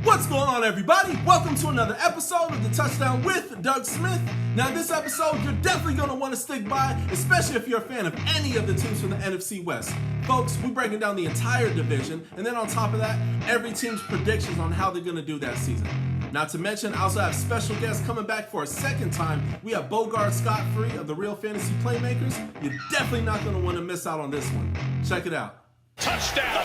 What's going on, everybody? Welcome to another episode of the Touchdown with Doug Smith. Now, this episode you're definitely going to want to stick by, especially if you're a fan of any of the teams from the NFC West. Folks, we're breaking down the entire division, and then on top of that, every team's predictions on how they're going to do that season. Not to mention, I also have special guests coming back for a second time. We have Bogard Scott of the Real Fantasy Playmakers. You're definitely not going to want to miss out on this one. Check it out. Touchdown!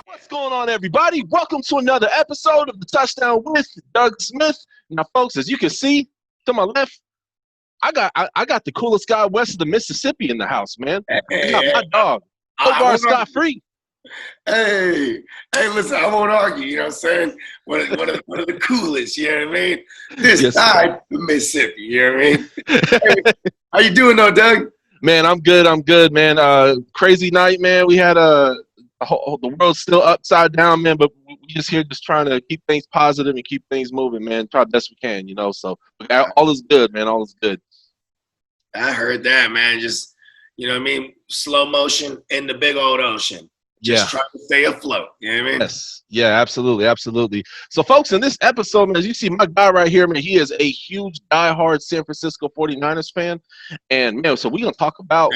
What's going on, everybody? Welcome to another episode of the Touchdown with Doug Smith. Now, folks, as you can see to my left, I got the coolest guy west of the Mississippi in the house, man. I got my dog, Bogard Scott. Hey, listen, I won't argue, you know what I'm saying? One of the coolest, you know what I mean? This side of Mississippi, you know what I mean? Hey, how you doing though, Doug? Man, I'm good, man. Crazy night, man. We had the world's still upside down, man, but we just here just trying to keep things positive and keep things moving, man. Try the best we can, you know, so all is good, man. All is good. I heard that, man. Just, you know what I mean? Slow motion in the big old ocean. Just trying to stay afloat. You know what I mean? Yes. Yeah, absolutely. So, folks, in this episode, man, as you see my guy right here, man, he is a huge diehard San Francisco 49ers fan. And, man, so we're going to talk about,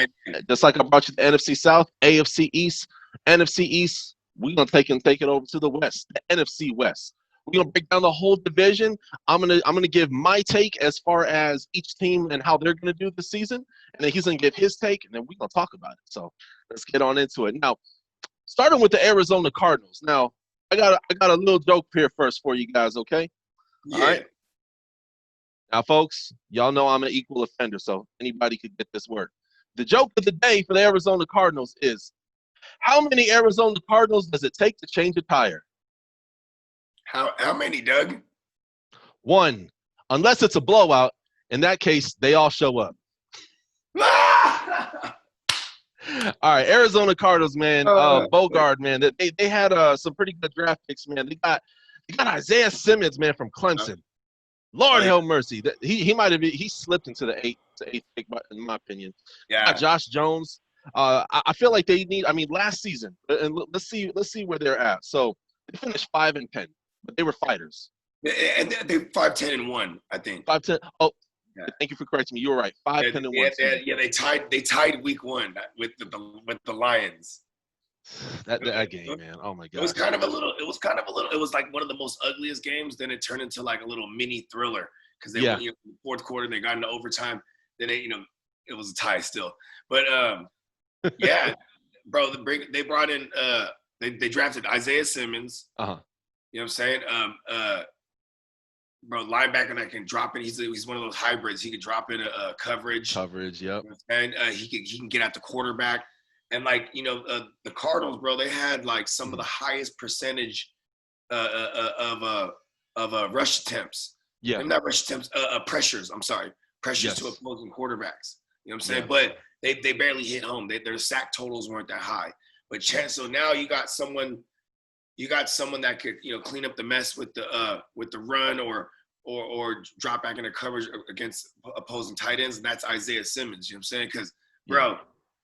just like I brought you the NFC South, AFC East, NFC East, we're going to take it over to the West, the NFC West. We're going to break down the whole division. I'm gonna give my take as far as each team and how they're going to do this season. And then he's going to give his take, and then we're going to talk about it. So let's get on into it. Now, starting with the Arizona Cardinals. Now, I got a little joke here first for you guys, okay? Yeah. All right. Now, folks, y'all know I'm an equal offender, so anybody could get this word. The joke of the day for the Arizona Cardinals is, how many Arizona Cardinals does it take to change a tire? How many, Doug? One. Unless it's a blowout. In that case, they all show up. All right, Arizona Cardinals, man. Bogard, man. They had some pretty good draft picks, man. They got Isaiah Simmons, man, from Clemson. Lord have mercy. He slipped into the eighth pick, in my opinion. Yeah. Josh Jones. I feel like they need. I mean, last season, and let's see where they're at. So they finished 5-10, but they were fighters. They 5-10-1, I think. 5-10. Oh. Yeah. Thank you for correcting me. You were right. 5-10-1. Yeah, they tied week 1 with the Lions. That game, man. Oh my God. It was like one of the most ugliest games. Then it turned into like a little mini thriller because they went in the fourth quarter. They got into overtime. Then it was a tie still. But yeah, bro. They brought in they drafted Isaiah Simmons. Uh-huh. You know what I'm saying? Bro, linebacker that can drop in. He's one of those hybrids. He can drop in a coverage. Coverage, yep. And he can get at the quarterback. And like the Cardinals, bro, they had like some of the highest percentage of rush attempts. Yeah. Not rush attempts. Pressures. I'm sorry, pressures to opposing quarterbacks. You know what I'm saying? Yeah. But they barely hit home. Their sack totals weren't that high. But so now you got someone that could clean up the mess with the run or drop back into coverage against opposing tight ends, and that's Isaiah Simmons. You know what I'm saying? Because, bro,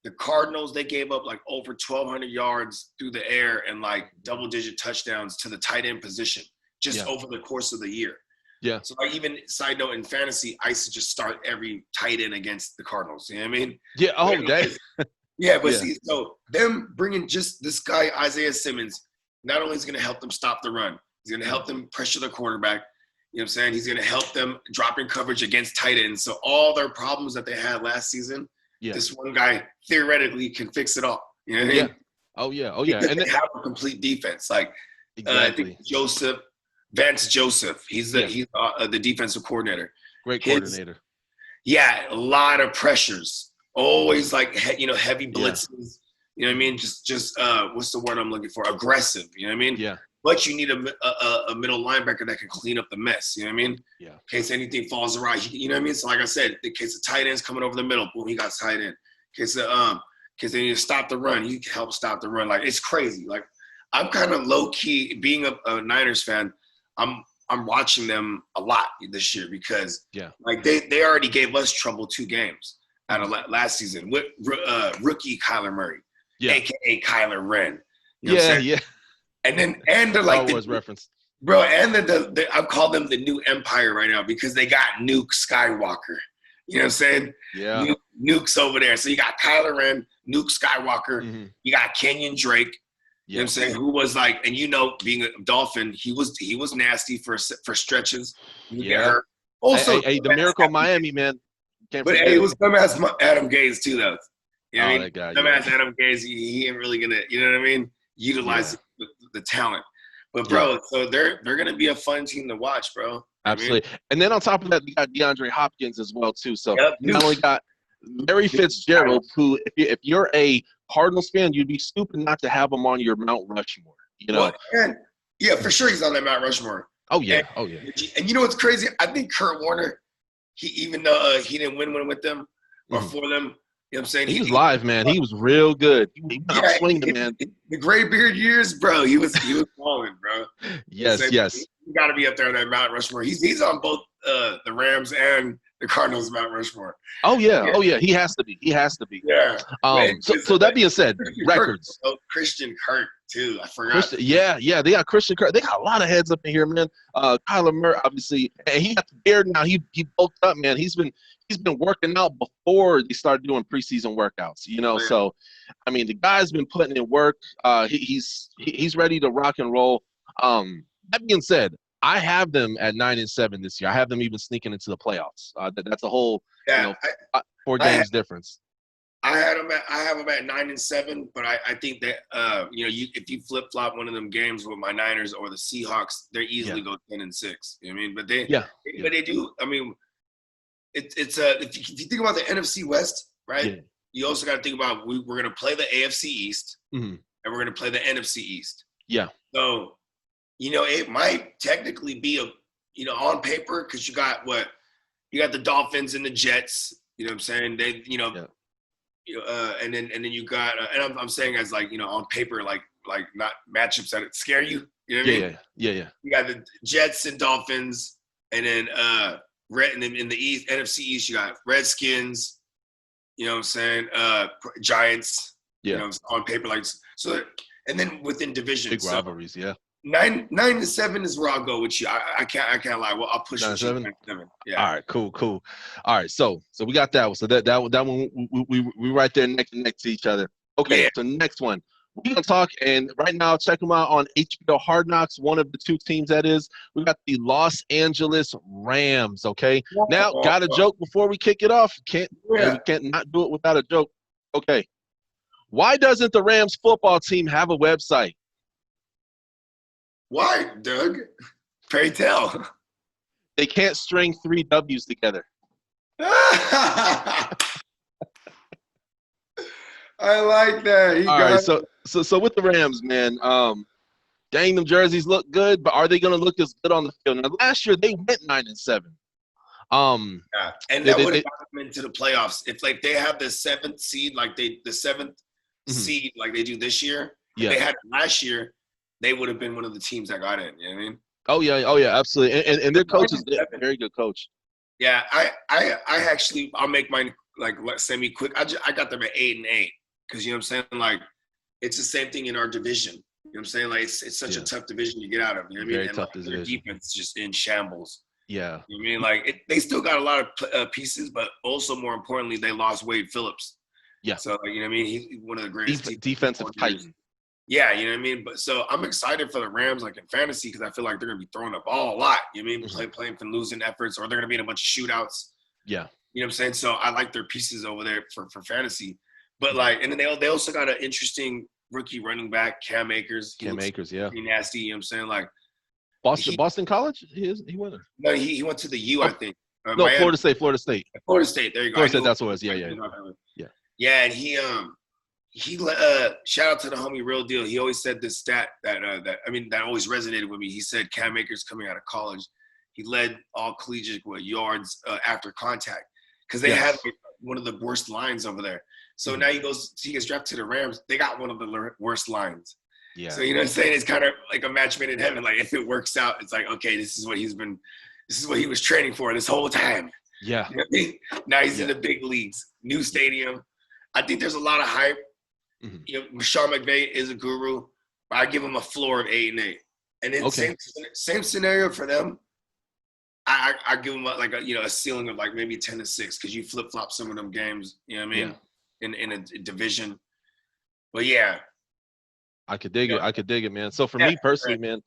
the Cardinals, they gave up like over 1,200 yards through the air and like double-digit touchdowns to the tight end position just over the course of the year. Yeah. So like even side note in fantasy, I used to just start every tight end against the Cardinals. You know what I mean? Yeah. Oh, dang. Yeah, but see, so them bringing just this guy Isaiah Simmons, not only is going to help them stop the run, he's going to help them pressure the quarterback. You know what I'm saying? He's going to help them drop in coverage against tight ends. So all their problems that they had last season, this one guy theoretically can fix it all. You know what I mean? Oh yeah. And they have a complete defense. Like exactly. I think Vance Joseph. He's the defensive coordinator. Great coordinator. A lot of pressures. Always like heavy blitzes. Yeah. You know what I mean? Just what's the word I'm looking for? Aggressive. You know what I mean? Yeah. But you need a middle linebacker that can clean up the mess. You know what I mean? Yeah. In case anything falls awry, you know what I mean? So like I said, in case the tight end's coming over the middle, boom, he got tight end. In case they need to stop the run, he can help stop the run. Like it's crazy. Like I'm kind of low key being a Niners fan. I'm watching them a lot this year because like they already gave us trouble 2 games. out of last season with rookie Kyler Murray, aka Kyler Ren. You know what I'm saying? Yeah. And they're like Star Wars reference. Bro, and I've called them the new empire right now because they got Nuke Skywalker. You know what I'm saying? Yeah. Nuke's over there. So you got Kyler Ren, Nuke Skywalker. You got Kenyon Drake. You know what I'm saying? Who was like, and being a Dolphin, he was nasty for stretches. Yeah. Also, the Miracle Miami, man. But it was dumbass Adam Gase too, though. You know what I mean? That guy, dumbass Adam Gase, he ain't really gonna, you know what I mean? Utilize the talent. But bro, so they're gonna be a fun team to watch, bro. Absolutely. And then on top of that, we got DeAndre Hopkins as well too. So not only got Larry Fitzgerald, who if you're a Cardinals fan, you'd be stupid not to have him on your Mount Rushmore. You know? Well, yeah, for sure he's on that Mount Rushmore. Oh yeah. And you know what's crazy? I think Kurt Warner, even though he didn't win one with them or for them. You know what I'm saying? He was live, man. He was real good. He was swinging, man. The gray beard years, bro. He was balling, bro. Yes. He got to be up there on that Mount Rushmore. He's on both the Rams and the Cardinals Mount Rushmore. Oh yeah. He has to be. Yeah. So that being said, records. Christian Kirk too. I forgot. Yeah. They got Christian Kirk. They got a lot of heads up in here, man. Kyler Murray, obviously, and he got the beard now. He bulked up, man. He's been working out before they started doing preseason workouts. You know, so I mean, the guy's been putting in work. He's ready to rock and roll. That being said, I have them at 9-7 this year. I have them even sneaking into the playoffs. That's a whole 4 games difference. I have them at 9-7, but I think that if you flip flop one of them games with my Niners or the Seahawks, they easily go 10-6. You know what I mean? But they do. I mean, it's if you think about the NFC West, right? Yeah. You also got to think about we're going to play the AFC East and we're going to play the NFC East. Yeah. So, it might technically be on paper because you got the Dolphins and the Jets. You know what I'm saying? They, and then you got and I'm saying as on paper like not matchups that scare you. You know what I mean? Yeah. You got the Jets and Dolphins, and then in the East, NFC East, you got Redskins. You know what I'm saying? Giants. Yeah. On paper so, and then within divisions. Big rivalries. Yeah. 9-7 is where I'll go with you. I can't lie. Well, I'll push 9-7. Yeah. All right. Cool. All right. So we got that one. So that one we right there next to each other. Okay. Yeah. So next one we're gonna talk, and right now check them out on HBO Hard Knocks. One of the two teams that is. We got the Los Angeles Rams. Okay. Now got a joke before we kick it off. We can't not do it without a joke. Okay. Why doesn't the Rams football team have a website? Why, Doug? Pray tell. They can't string 3 W's together. I like that. All right, so with the Rams, man, dang, them jerseys look good, but are they going to look as good on the field? Now, last year they went 9-7. And that would have got them into the playoffs if they have the 7th seed, seed like they do this year. Yeah. If they had it last year, they would have been one of the teams that got in. You know what I mean? Oh yeah, absolutely. And their coach is a very good coach. Yeah, I actually I'll make mine semi quick. I got them at 8-8 because you know what I'm saying. It's the same thing in our division. You know what I'm saying? It's such a tough division to get out of. You know what I mean? Very tough division. Their defense is just in shambles. Yeah. You know what I mean? They still got a lot of pieces, but also more importantly, they lost Wade Phillips. Yeah. So you know what I mean? He's one of the greatest defensive titan. Yeah, you know what I mean? But so I'm excited for the Rams, in fantasy, because I feel like they're going to be throwing the ball a lot. You know what I mean? Playing for losing efforts, or they're going to be in a bunch of shootouts. Yeah. You know what I'm saying? So I like their pieces over there for fantasy. But, and then they also got an interesting rookie running back, Cam Akers. Cam Akers, yeah. Pretty nasty, you know what I'm saying? Boston College? He went there? No, he went to the U, I think. No, Florida State. Florida State, there you go. Florida State, that's what it was. Yeah. Yeah, and he shout out to the homie Real Deal. He always said this stat that always resonated with me. He said Cam Akers coming out of college, he led all collegiate yards after contact because they had one of the worst lines over there. So now he gets drafted to the Rams. They got one of the worst lines. Yeah. So you know what I'm saying? It's kind of like a match made in heaven. If it works out, it's like, okay, this is what he was training for this whole time. Yeah. You know what I mean? Now he's in the big leagues, new stadium. I think there's a lot of hype. Mm-hmm. You know, Sean McVay is a guru, but I give him a floor of 8-8. And then same scenario for them. I give them a ceiling of like maybe 10-6 because you flip flop some of them games. You know what I mean? In a division. But yeah. I could dig it. I could dig it, man. So for me personally, man,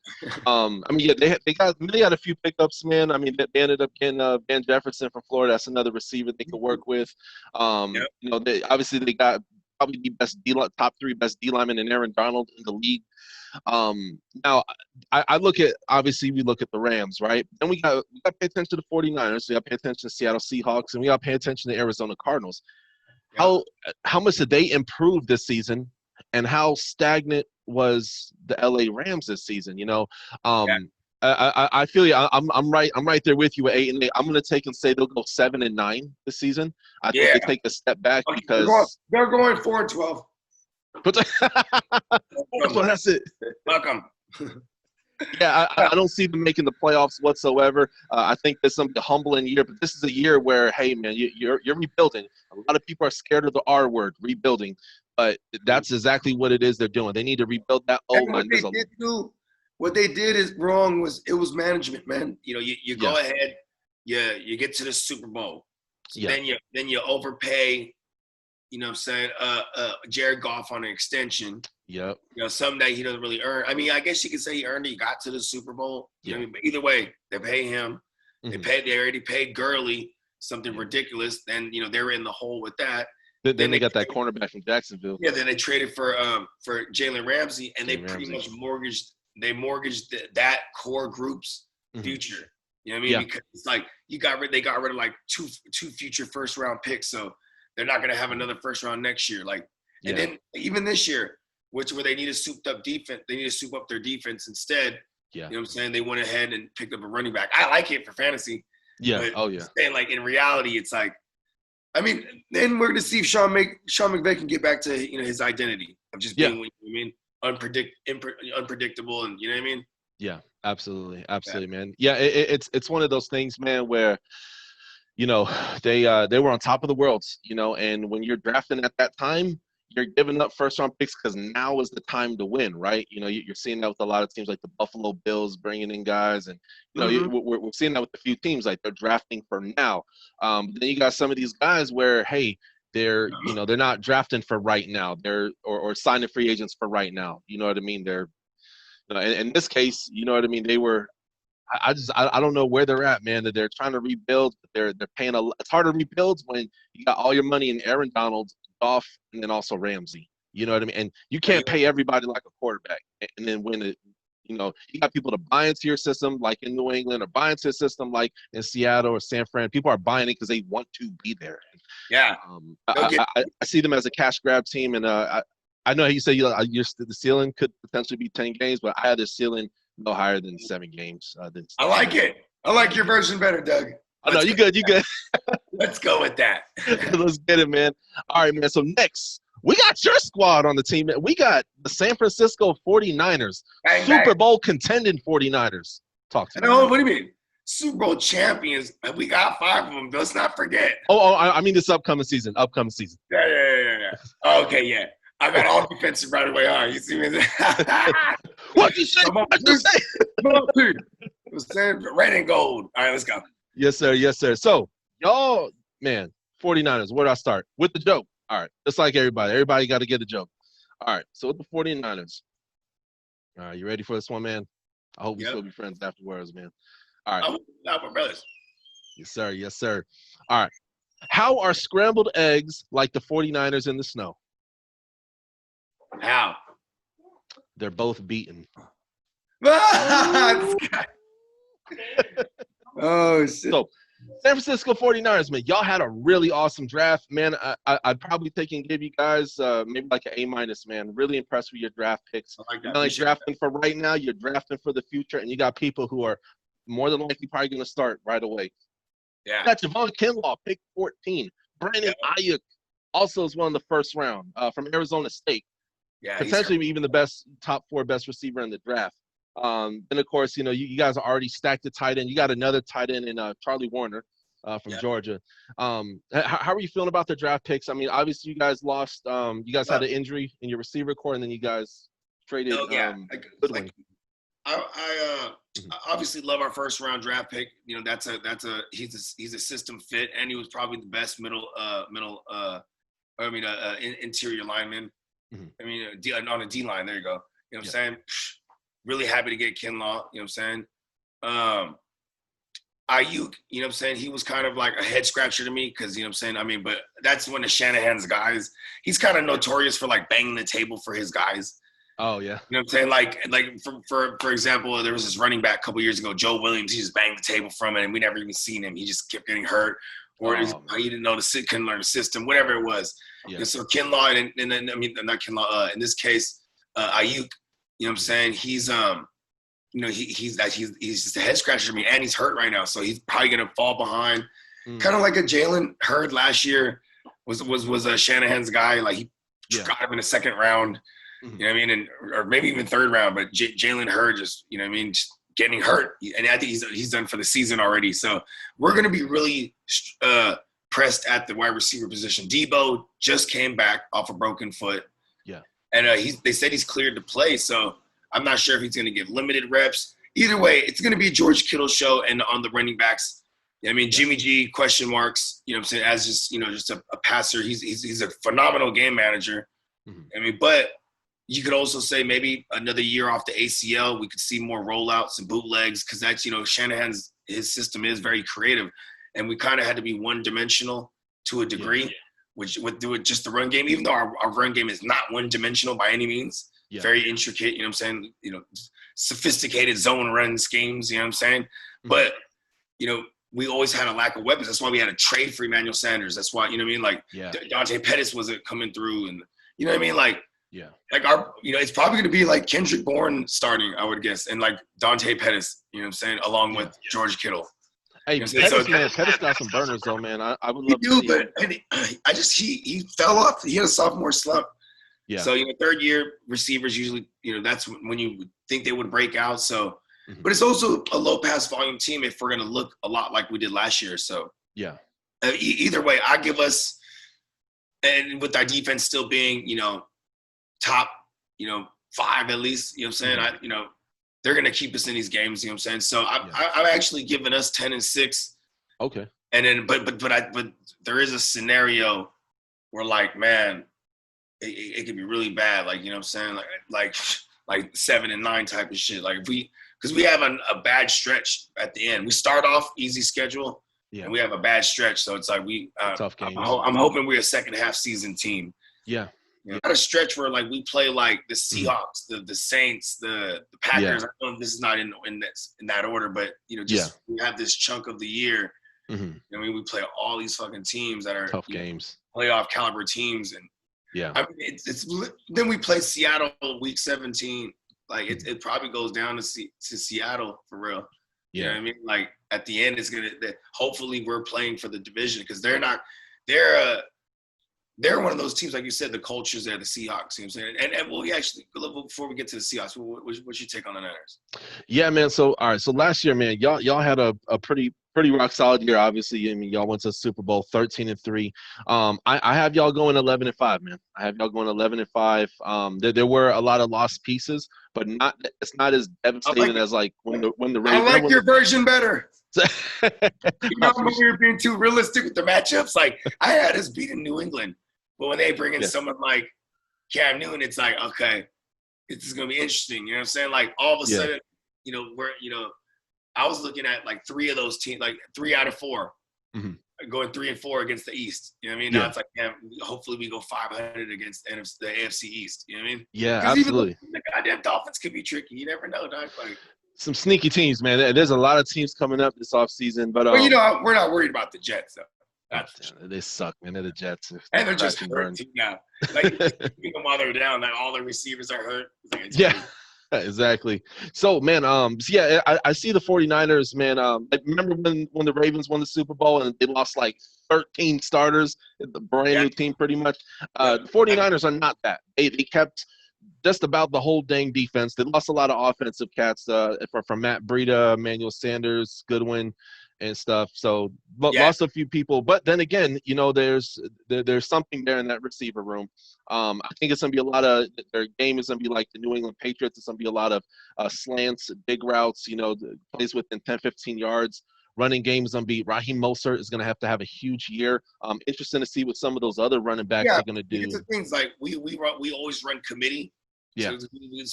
I mean, they had a few pickups, man. I mean, they ended up getting Van Jefferson from Florida. That's another receiver they could work with. You know, they got probably the top 3 best D linemen in Aaron Donald in the league. Now I look at, obviously we look at the Rams, right? And we got to pay attention to the 49ers. We got to pay attention to Seattle Seahawks, and we got to pay attention to Arizona Cardinals. How much did they improve this season? And how stagnant was the LA Rams this season? You know, I feel you. I'm right there with you at 8-8. I'm gonna take and say they'll go 7-9 this season. I think they take a step back because they're going 4-12. Well, that's it. Welcome. Yeah, I don't see them making the playoffs whatsoever. I think there's some humbling year, but this is a year where, hey, man, you're rebuilding. A lot of people are scared of the R word, rebuilding. But that's exactly what it is they're doing. They need to rebuild that O-line. What they did is wrong was management, man. You know, you go ahead, you get to the Super Bowl. So then you overpay, you know what I'm saying, Jared Goff on an extension. Yep. You know, something that he doesn't really earn. I mean, I guess you could say he earned it. He got to the Super Bowl. You know what I mean? But either way, they pay him. Mm-hmm. They already paid Gurley something ridiculous. Then, you know, they were in the hole with that. Then they got that cornerback from Jacksonville. Yeah, then they traded for Jalen Ramsey, and they pretty much mortgaged that core group's future. You know what I mean? Yeah. Because it's like they got rid of like two future first round picks, so they're not gonna have another first round next year. Like, and then even this year, where they need a souped up defense, they need to soup up their defense instead. Yeah. You know what I'm saying? They went ahead and picked up a running back. I like it for fantasy. Yeah. But saying like in reality, it's like, I mean, then we're going to see if Sean McVay can get back to, you know, his identity of just being, you know what I mean, unpredictable, and you know what I mean. Yeah, absolutely, man. Yeah, it's one of those things, man, where, you know, they were on top of the world, you know, and when you're drafting at that time, you're giving up first round picks because now is the time to win, right? You know, you're seeing that with a lot of teams like the Buffalo Bills bringing in guys, and you know, we're seeing that with a few teams, like they're drafting for now. But then you got some of these guys where, hey, they're not drafting for right now, they're or signing free agents for right now. You know what I mean? They're, you know, in this case, you know what I mean. They were. I don't know where they're at, man. That they're trying to rebuild. But they're paying it's hard to rebuild when you got all your money in Aaron Donald, Goff, and then also Ramsey. You know what I mean? And you can't pay everybody like a quarterback and then win it. You know, you got people to buy into your system like in New England, or buy into a system like in Seattle or San Fran. People are buying it because they want to be there. Yeah. I see them as a cash grab team, and I know you say the ceiling could potentially be 10 games, but I had the ceiling no higher than 7 games. I like it. I like your version better, Doug. Oh, no, you good. Let's go with that. Let's get it, man. All right, man. So next, we got your squad on the team. We got the San Francisco 49ers, Super Bowl contending 49ers. Talk to me. No, what do you mean? Super Bowl champions. We got 5 of them. Let's not forget. I mean this upcoming season. Yeah. Okay, yeah. I got all defensive right away on. You see me? What you say? It was red and gold. All right, let's go. Yes, sir. So, y'all, man, 49ers, where do I start? With the joke. All right, just like everybody. Everybody got to get a joke. All right, so with the 49ers. All right, you ready for this one, man? I hope we still be friends afterwards, man. All right. We're brothers. Yes, sir. All right. How are scrambled eggs like the 49ers in the snow? How? They're both beaten. Oh, shit. So, San Francisco 49ers, man, y'all had a really awesome draft, man. I'd probably take and give you guys maybe like an A-, man. Really impressed with your draft picks. I like that. You're not only drafting for right now, you're drafting for the future, and you got people who are more than likely probably going to start right away. Yeah. You got Javon Kinlaw, pick 14. Brandon Ayuk also is one in the first round from Arizona State. Yeah, potentially even the top 4 best receiver in the draft. Then of course, you know, you guys are already stacked at tight end. You got another tight end in Charlie Warner. from Georgia. How are you feeling about the draft picks? I mean, obviously you guys lost. You guys had an injury in your receiver core, and then you guys traded Goodwin. I obviously love our first round draft pick. You know, he's a system fit, and he was probably the best interior lineman. Mm-hmm. I mean, on a D line. There you go. You know what I'm saying? Really happy to get Kinlaw. You know what I'm saying? Ayuk, you know what I'm saying? He was kind of like a head scratcher to me because, you know what I'm saying? I mean, but that's one of Shanahan's guys. He's kind of notorious for like banging the table for his guys. Oh, yeah. You know what I'm saying? Like for example, there was this running back a couple years ago, Joe Williams. He just banged the table from it, and we never even seen him. He just kept getting hurt, or he didn't know couldn't learn the system, whatever it was. Yeah. And so Kinlaw, and not Kinlaw. In this case, Ayuk. You know what I'm saying? He's he's just a head scratcher to me, and he's hurt right now, so he's probably gonna fall behind. Kind of like a Jalen Hurd last year was Shanahan's guy. Like he got him in the second round. You know what I mean? Or maybe even third round, but Jalen Hurd just, you know what I mean, just getting hurt. And I think he's done for the season already. So we're going to be really pressed at the wide receiver position. Debo just came back off a broken foot. Yeah. And they said he's cleared to play. So I'm not sure if he's going to give limited reps. Either way, it's going to be a George Kittle show. And on the running backs, I mean, Jimmy G, question marks, you know what I'm saying, as just, just a passer. He's a phenomenal game manager. Mm-hmm. I mean, but you could also say maybe another year off the ACL, we could see more rollouts and bootlegs because that's, his system is very creative. And we kind of had to be one-dimensional to a degree, which would do it just the run game, even though our run game is not one-dimensional by any means. Yeah. Very intricate, you know what I'm saying? Sophisticated zone run schemes, you know what I'm saying? Mm-hmm. But, we always had a lack of weapons. That's why we had to trade for Emmanuel Sanders. That's why, you know what I mean? Like, Dante Pettis wasn't coming through and, you know what I mean? Like, yeah. Like it's probably going to be like Kendrick Bourne starting, I would guess, and like Dante Pettis, you know what I'm saying, along with George Kittle. Hey, Pettis got some burners though, man. I would love to see but he fell off. He had a sophomore slump. Yeah. So, third year receivers usually, that's when you think they would break out. So, but it's also a low pass volume team if we're going to look a lot like we did last year. So, yeah. Either way, I give us, and with our defense still being, top, 5 at least, you know what I'm saying? They're going to keep us in these games, you know what I'm saying? So I'm actually giving us 10-6. Okay. And then, but there is a scenario where like, man, it could be really bad. Like, you know what I'm saying? Like 7-9 type of shit. Like because we have a bad stretch at the end. We start off easy schedule and we have a bad stretch. So it's like tough games. I'm hoping we're a second half season team. Yeah. Not a stretch where like we play like the Seahawks, the Saints, the Packers. I know this is not in that order, but we have this chunk of the year. Mm-hmm. I mean, we play all these fucking teams that are tough games, playoff caliber teams, and I mean, it's then we play Seattle week 17. Like it probably goes down to Seattle for real. Yeah, you know what I mean, like at the end, it's hopefully we're playing for the division because they're one of those teams, like you said, the cultures there, the Seahawks, you know what I'm saying? And well, actually, before we get to the Seahawks, what's your take on the Niners? Yeah, man. So, all right. So last year, man, y'all had a pretty rock solid year, obviously. I mean, y'all went to the Super Bowl 13-3. I have y'all going 11-5, man. I have y'all going 11-5. There were a lot of lost pieces, but it's not as devastating as like when the Ravens. I like your version better. When we were being too realistic with the matchups, like I had us beating New England, but when they bring in someone like Cam Newton, it's like, okay, this is gonna be interesting. You know what I'm saying? Like all of a sudden, I was looking at like 3 of those teams, like 3 out of 4, going 3-4 against the East. You know what I mean? Now it's like, hopefully we go 500 against the AFC East. You know what I mean? Yeah, absolutely. Even the goddamn Dolphins could be tricky. You never know, dog. Like, some sneaky teams, man. There's a lot of teams coming up this offseason, but we're not worried about the Jets, though. They suck, man. They're the Jets. And they're just hurt now. Like, while they're down, like all the receivers are hurt. Yeah, exactly. So, man, I see the 49ers, man. I remember when the Ravens won the Super Bowl and they lost like 13 starters, the brand new team pretty much. The 49ers are not that. They kept just about the whole dang defense. They lost a lot of offensive cats from Matt Breida, Emmanuel Sanders, Goodwin. and stuff. So Yeah. lost a few people, but then again, you know, there's something there in that receiver room. I think it's gonna be a lot of their game is gonna be like the New England Patriots. It's gonna be a lot of slants, big routes, you know, plays within 10, 15 yards. Running game is gonna be Raheem Mostert is gonna have to have a huge year. Interesting to see what some of those other running backs are gonna do. Because the things like we always run committee. Yeah. So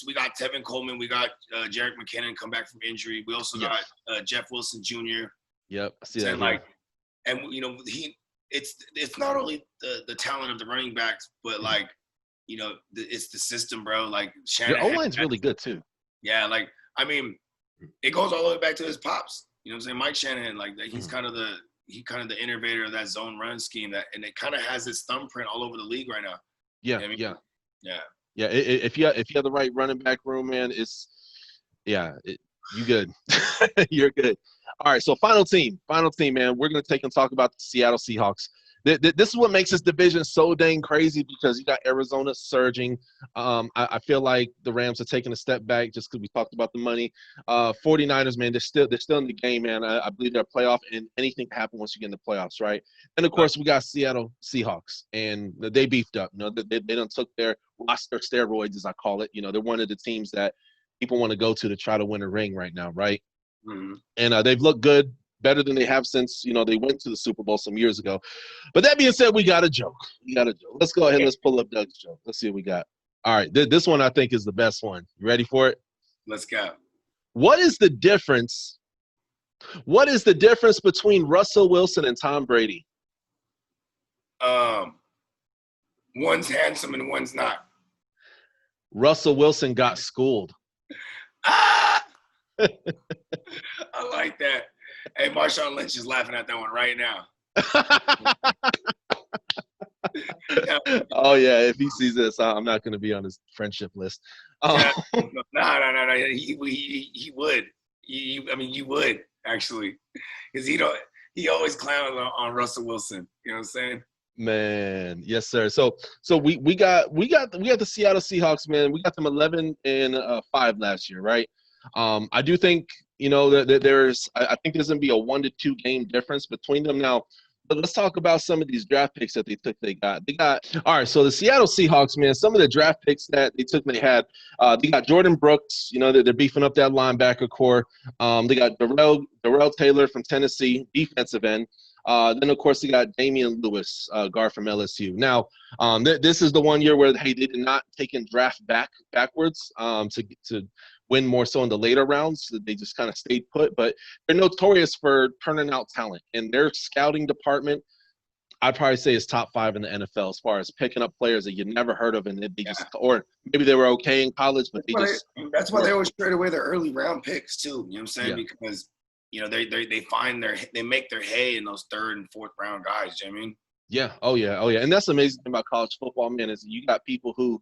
we got Tevin Coleman, we got Jerick McKinnon come back from injury. We also got Jeff Wilson Jr. Yep, I see and that and you know it's not only the talent of the running backs, but like you know it's the system, bro. Like Shanahan, your O-line's really good too. Yeah, like I mean, it goes all the way back to his pops. You know what I'm saying? Mike Shanahan, like he's kind of the innovator of that zone run scheme and it kind of has its thumbprint all over the league right now. Yeah, you know what I mean? Yeah. If you have the right running back room, man, you good. You're good. All right, so final team, man. We're gonna take and talk about the Seattle Seahawks. This is what makes this division so dang crazy because you got Arizona surging. I feel like the Rams are taking a step back just because we talked about the money. 49ers, man, they're still in the game, man. I believe they're a playoff, and anything can happen once you get in the playoffs, right? And of course, we got Seattle Seahawks, and they beefed up. You know, they done took their roster steroids, as I call it. You know, they're one of the teams that people want to go to try to win a ring right now, right? Mm-hmm. And they've looked good, better than they have since, you know, they went to the Super Bowl some years ago. But that being said, we got a joke. Let's go ahead. Let's pull up Doug's joke. Let's see what we got. All right. This one I think is the best one. You ready for it? Let's go. What is the difference between Russell Wilson and Tom Brady? One's handsome and one's not. Russell Wilson got schooled. I like that. Hey, Marshawn Lynch is laughing at that one right now. Oh yeah, if he sees this, I'm not going to be on his friendship list. No. He would. I mean, you would actually, because he always clowns on Russell Wilson. You know what I'm saying? Man, yes, sir. So we got the Seattle Seahawks, man. We got them 11-5 last year, right? I do think, you know, that I think there's gonna be a 1 to 2 game difference between them now. But let's talk about some of these draft picks that they took. They got all right. So the Seattle Seahawks, man, some of the draft picks that they took, they got Jordan Brooks. You know, they're beefing up that linebacker core. They got Darrell Taylor from Tennessee, defensive end. Then of course they got Damian Lewis, guard from LSU. Now, this is the one year where they did not take in draft backwards to win more so in the later rounds. They just kind of stayed put, but they're notorious for turning out talent. And their scouting department, I'd probably say, is top 5 in the NFL as far as picking up players that you never heard of, and they just, or maybe they were okay in college, but that's why they always trade away their early round picks too. You know what I'm saying? Yeah. Because you know they make their hay in those 3rd and 4th round guys. You know what I mean? Yeah. Oh yeah. And that's the amazing thing about college football, man, is you got people who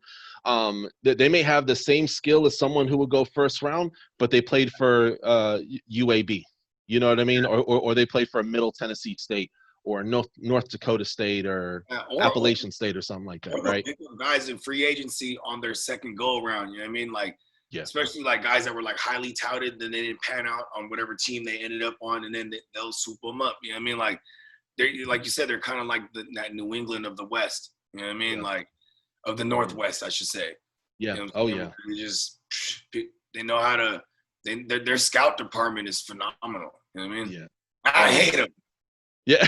they may have the same skill as someone who would go first round, but they played for UAB. You know what I mean? Or they played for Middle Tennessee State or North Dakota State or Appalachian State or something like that, right? Guys in free agency on their second go around. You know what I mean? Like, yeah. Especially like guys that were like highly touted, then they didn't pan out on whatever team they ended up on, and then they'll swoop them up. You know what I mean? Like, they're, like you said, they're kind of like that New England of the West. You know what I mean? Yeah. Like, of the Northwest, I should say. Yeah. You know oh yeah. They know how to. Their scout department is phenomenal. You know what I mean? Yeah. I hate them. Yeah.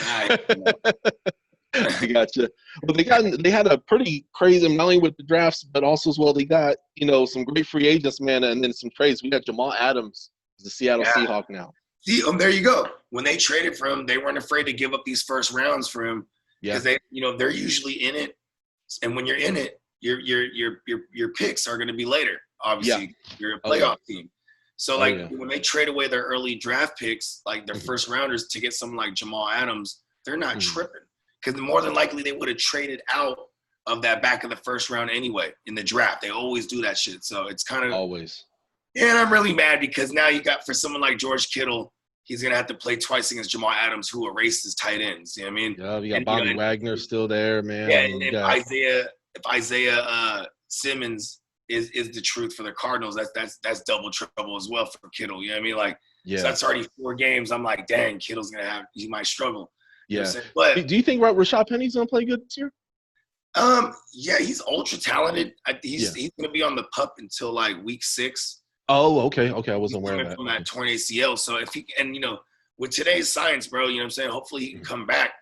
I gotcha. But they had a pretty crazy, not only with the drafts, but also as well, they got, you know, some great free agents, man, and then some trades. We got Jamal Adams, the Seattle Seahawk now. See, there you go. When they traded for him, they weren't afraid to give up these first rounds for him because they, you know, they're usually in it, and when you're in it, your picks are going to be later. Obviously, you're a playoff team. So when they trade away their early draft picks, like their first rounders, to get someone like Jamal Adams, they're not tripping. Because more than likely they would have traded out of that back of the first round anyway in the draft. They always do that shit. So it's kind of always. Yeah, and I'm really mad because now you got, for someone like George Kittle, he's gonna have to play twice against Jamal Adams, who erases tight ends. You know what I mean? Yeah, you got Bobby Wagner still there, man. Yeah, and if Isaiah Simmons is the truth for the Cardinals, that's double trouble as well for Kittle. You know what I mean? Like, Yeah. So that's already 4 games. I'm like, dang, Kittle's he might struggle. You know Yeah. what I'm saying? But do you think Rashad Penny's gonna play good this year? Yeah, he's ultra talented. He's gonna be on the PUP until like week 6. Oh, okay. I wasn't aware of that. From that torn ACL. So if he with today's science, bro, you know what I'm saying? Hopefully he can come back.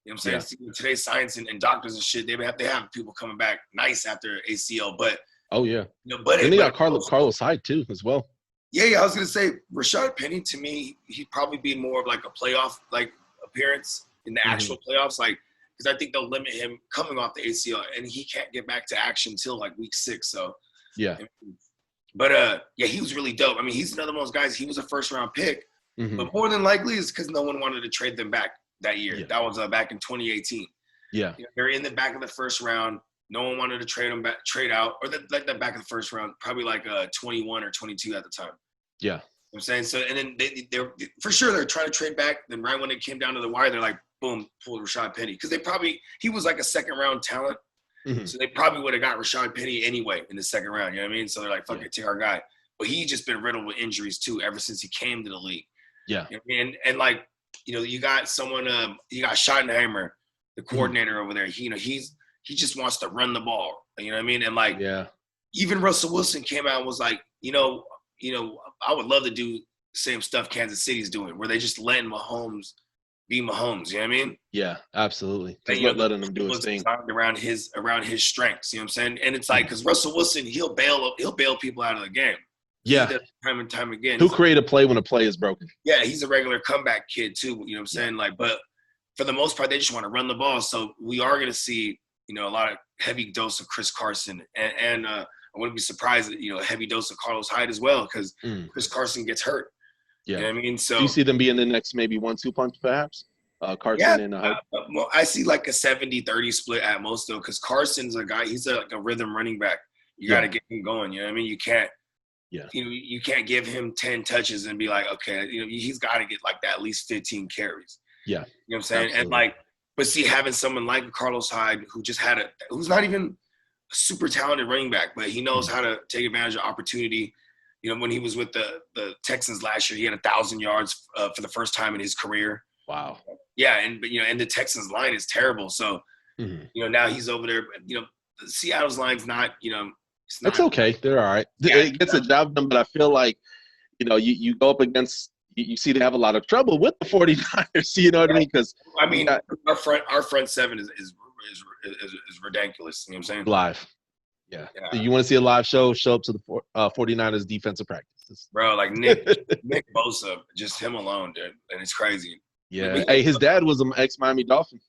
You know what I'm saying? Today's science and doctors and shit, they have people coming back nice after ACL. But but they got Carlos Hyde too as well. Yeah, I was gonna say Rashad Penny, to me, he'd probably be more of like a playoff like appearance in the actual playoffs, like, because I think they'll limit him coming off the ACL, and he can't get back to action until like week 6. So but he was really dope. I mean, he's another one of those guys. He was a first round pick, but more than likely it's because no one wanted to trade them back that year. That was back in 2018. They're in the back of the first round. No one wanted to trade them back, trade out, or the back of the first round, probably like 21 or 22 at the time. You know what I'm saying? So, and then they're for sure they're trying to trade back. Then right when it came down to the wire, they're like, boom, pull Rashad Penny. Because he was like a second round talent. So they probably would have got Rashad Penny anyway in the second round. You know what I mean? So they're like, fuck it, take our guy. But he just been riddled with injuries too ever since he came to the league. You know what I mean? And like, you got someone, you got Schottenheimer, the coordinator over there. He just wants to run the ball. You know what I mean? And like, even Russell Wilson came out and was like, I would love to do the same stuff Kansas City's doing, where they just letting Mahomes be Mahomes. You know what I mean? Yeah, absolutely. Just letting him do his thing around his strengths. You know what I'm saying? And it's like, because Russell Wilson, he'll bail people out of the game. Time and time again. Who create a play when a play is broken? Yeah, he's a regular comeback kid too. You know what I'm saying? Like, but for the most part, they just want to run the ball. So we are going to see, a lot of heavy dose of Chris Carson, and I wouldn't be surprised that, a heavy dose of Carlos Hyde as well, because Chris Carson gets hurt. You know what I mean? So do you see them being the next maybe 1-2 punch perhaps? Carson and Hyde? Well, I see like a 70-30 split at most though, because Carson's a guy, he's like a rhythm running back. You got to get him going. You know what I mean? You can't. You can't give him 10 touches and be like, okay, he's got to get like that at least 15 carries. You know what I'm saying? Absolutely. And like, but see, having someone like Carlos Hyde, who just who's not even a super talented running back, but he knows how to take advantage of opportunity. When he was with the Texans last year, he had 1,000 yards for the first time in his career. Wow. Yeah, and the Texans line is terrible. So, now he's over there. Seattle's line's not, it's okay. They're all right. It gets a job done, but I feel like, you go up against, you see they have a lot of trouble with the 49ers. You know what I mean? Because our front seven is ridiculous. You know what I'm saying? Live. Yeah. You want to see a live show? Show up to the 49ers defensive practices, bro. Like Nick Bosa, just him alone, dude, and it's crazy. Yeah. Hey, his dad was an ex-Miami Dolphin.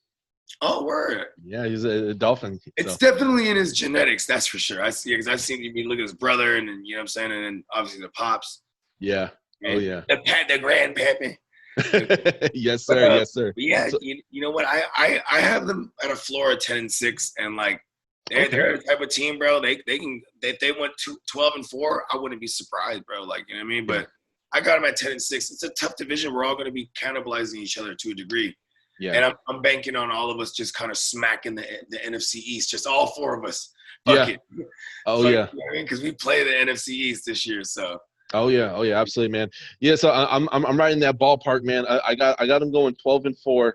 Oh, word. Yeah, he's a Dolphin. It's definitely in his genetics, that's for sure. I see, because I've seen him look at his brother, and then, you know what I'm saying, and then obviously the pops. Yeah. And oh yeah. The grandpappy. Yes, sir. Yes, sir. Yeah, so, you know what? I have them at a floor of 10-6, and like they're the type of team, bro. They can, if they went 12-4, I wouldn't be surprised, bro. Like, you know what I mean? But I got them at 10-6. It's a tough division. We're all going to be cannibalizing each other to a degree. Yeah. And I'm banking on all of us just kind of smacking the NFC East, just all 4 of us. Fuck it. Oh, yeah. You know what I mean? Because we play the NFC East this year, so. Oh yeah, absolutely, man. Yeah, so I'm right in that ballpark, man. I got them going 12-4,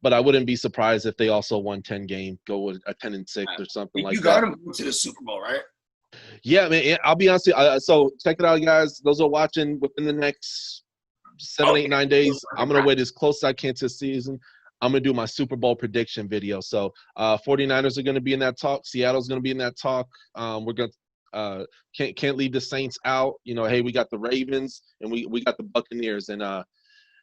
but I wouldn't be surprised if they also won 10 games, go with a 10-6 or something like that. You got them to the Super Bowl, right? Yeah, man. I'll be honest with you. So check it out, guys. Those are watching within the next 7, 8, 9 days. I'm gonna wait as close as I can to the season. I'm gonna do my Super Bowl prediction video. So 49ers are gonna be in that talk. Seattle's gonna be in that talk. We're gonna. Can't leave the Saints out. Hey, we got the Ravens and we got the Buccaneers, and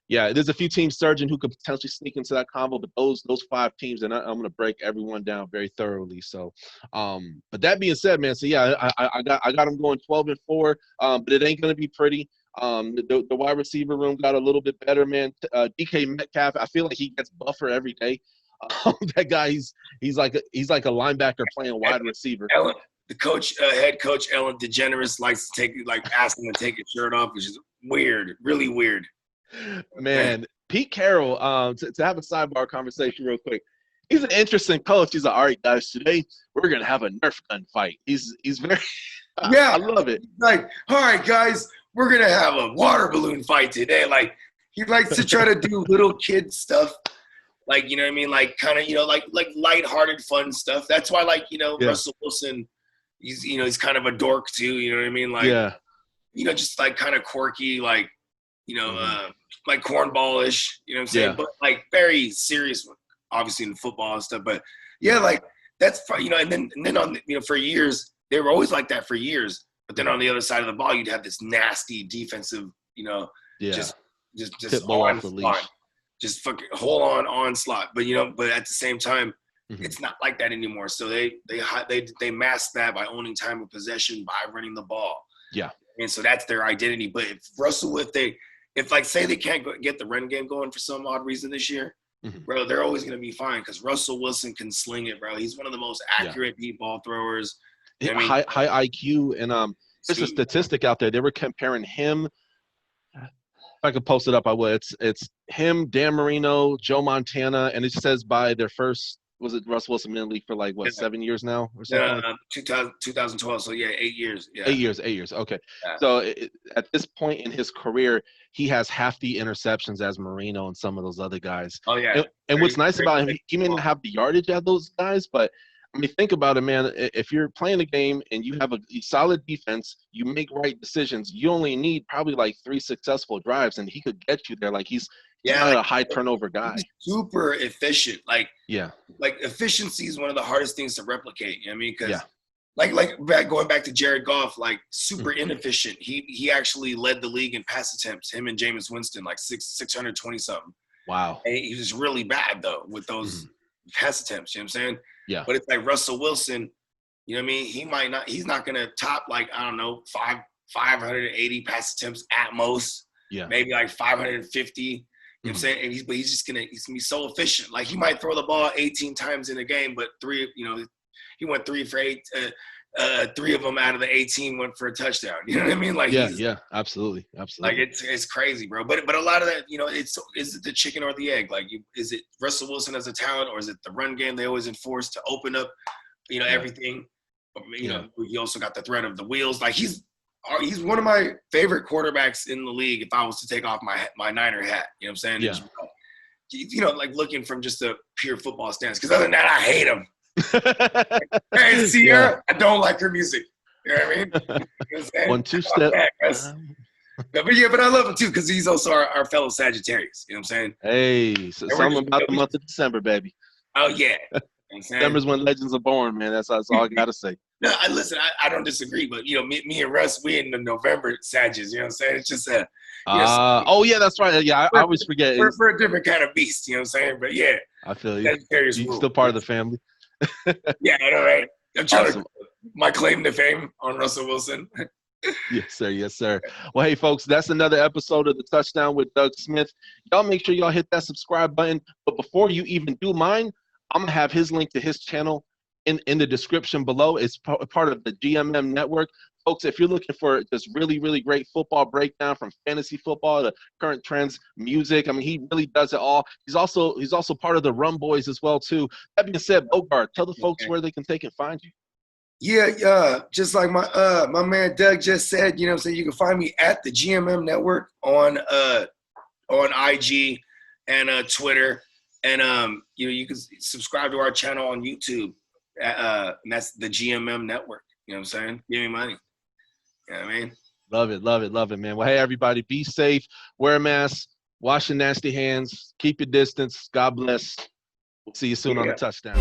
there's a few teams surging who could potentially sneak into that combo, but those 5 teams, and I'm gonna break everyone down very thoroughly. So, but that being said, man, so I got them going 12-4, but it ain't gonna be pretty. The wide receiver room got a little bit better, man. DK Metcalf, I feel like he gets buffer every day. That guy, he's like a linebacker playing wide receiver. The head coach, Ellen DeGeneres, likes to ask him to take his shirt off, which is weird, really weird. Man, Pete Carroll, to have a sidebar conversation real quick. He's an interesting coach. He's like, all right, guys, today we're going to have a Nerf gun fight. He's very – I love it. Like, all right, guys, we're gonna have a water balloon fight today. Like he likes to try to do little kid stuff. Like, you know what I mean? Like kind of, you know, like lighthearted fun stuff. That's why, like, you know, Russell Wilson, he's kind of a dork too, you know what I mean? Like, you know, just like kind of quirky, like, you know, like cornballish, you know what I'm saying? But like very serious, obviously in football and stuff. But like that's, you know, and then on, you know, for years, they were always like that for years. But then on the other side of the ball, you'd have this nasty defensive, you know, just onslaught, just fucking whole on onslaught. But, you know, but at the same time, it's not like that anymore. So they mask that by owning time of possession, by running the ball. Yeah. And so that's their identity. But if Russell, if like say they can't get the run game going for some odd reason this year, bro, they're always going to be fine because Russell Wilson can sling it, bro. He's one of the most accurate deep ball throwers. You know what I mean? High IQ. And there's a statistic out there. They were comparing him. If I could post it up, I would. It's him, Dan Marino, Joe Montana, and it says by their first, was it Russell Wilson in the league for like, what, 7 years now or something? 2012, so 8 years. Yeah. 8 years, okay. Yeah. So at this point in his career, he has half the interceptions as Marino and some of those other guys. Oh, yeah. And what's nice about him, he may not have the yardage of those guys, but I mean, think about it, man. If you're playing a game and you have a solid defense, you make right decisions, you only need probably like 3 successful drives, and he could get you there. Like he's not a high turnover guy. He's super efficient. Like efficiency is one of the hardest things to replicate. You know what I mean? Because going back to Jared Goff, like super inefficient. He actually led the league in pass attempts. Him and Jameis Winston, like 620 something. Wow. And he was really bad though with those pass attempts. You know what I'm saying? Yeah. But it's like Russell Wilson, you know what I mean? He's not going to top like, I don't know, 580 pass attempts at most. Yeah. Maybe like 550. You know what I'm saying? And he's just going to be so efficient. Like he might throw the ball 18 times in a game, but he went 3 for 8. 3 of them out of the 18 went for a touchdown. You know what I mean? Like absolutely. Like it's crazy, bro. But a lot of that, you know, is it the chicken or the egg? Like, is it Russell Wilson as a talent, or is it the run game they always enforce to open up, you know, everything? You know, he also got the threat of the wheels. Like he's one of my favorite quarterbacks in the league. If I was to take off my Niner hat, you know what I'm saying? Yeah. You know, like looking from just a pure football stance. Because other than that, I hate him. Hey, Sierra, I don't like her music. You know what I mean? You know 1-2 step. But I love him too because he's also our fellow Sagittarius. You know what I'm saying? Hey, so something about the month of December, baby. Oh yeah. December's when legends are born, man. That's all I gotta say. No, I don't disagree, but you know, me and Russ, we in the November Sagittarius. You know what I'm saying? It's just oh yeah, that's right. Yeah, I always forget. We're a different kind of beast. You know what I'm saying? But yeah, I feel you. You're still part of the family. Yeah, I know, right? I'm trying to my claim to fame on Russell Wilson. Yes, sir. Well, hey, folks, that's another episode of the Touchdown with Doug Smith. Y'all make sure y'all hit that subscribe button. But before you even do mine, I'm gonna have his link to his channel in the description below. It's part of the GMM Network. Folks, if you're looking for just really, really great football breakdown from fantasy football to current trends, music, I mean, he really does it all. He's also part of the Rum Boys as well, too. That being said, Bogard, tell the folks where they can take and find you. Yeah, just like my man Doug just said, you know what I'm saying, you can find me at the GMM Network on IG and Twitter. And you can subscribe to our channel on YouTube. And that's the GMM Network. You know what I'm saying? Give me money. You know what I mean? Love it, man. Well, hey, everybody, be safe. Wear a mask. Wash your nasty hands. Keep your distance. God bless. We'll see you soon on the Touchdown.